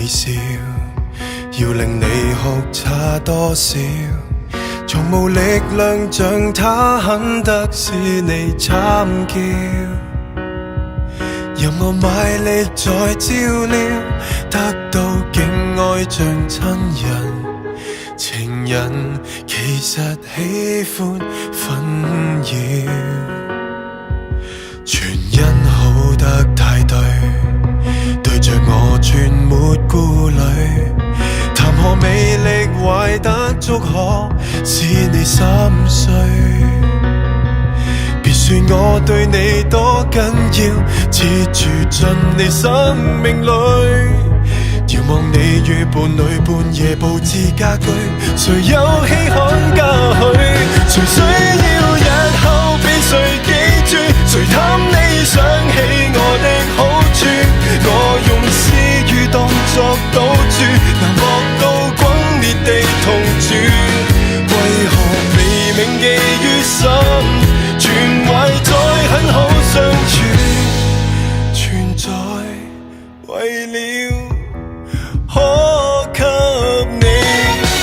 微笑，要令你哭差多少？從無力量像他恨得是你慘叫，任我賣力再照料，得到竟愛像親人。情人其實喜歡紛擾，全因好得太對，對着我全沒顧慮，談何美麗壞得足可使你心碎。別說我對你多緊要，似住進你生命裏，遙望你與伴侶半夜佈置家居，誰有稀罕家許？誰需要日後被誰記住？誰貪你想起我的好處？我用私語當作賭注，難獲到轟烈地同住。為何未銘記於心？全懷在很好相處，存在為了可給你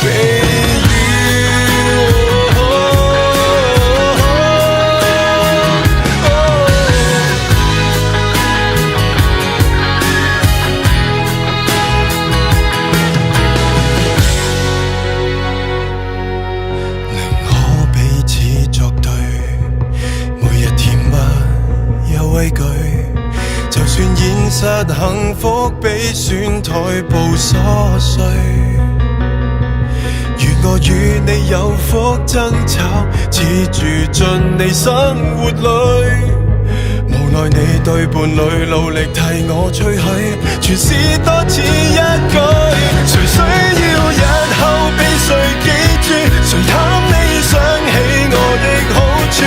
被就算現實幸福比選台步瑣碎，願我與你有福爭吵，似住進你生活裏。無奈你對伴侶努力替我吹噓，全是多此一舉。誰需要日後被誰記住？誰貪你想起我的好處？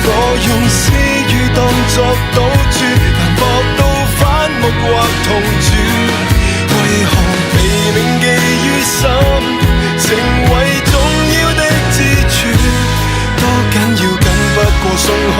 我用私語當作賭注，難博到反目或同住。為何未銘記於心，成為重要的支柱？多緊要緊不過鬆開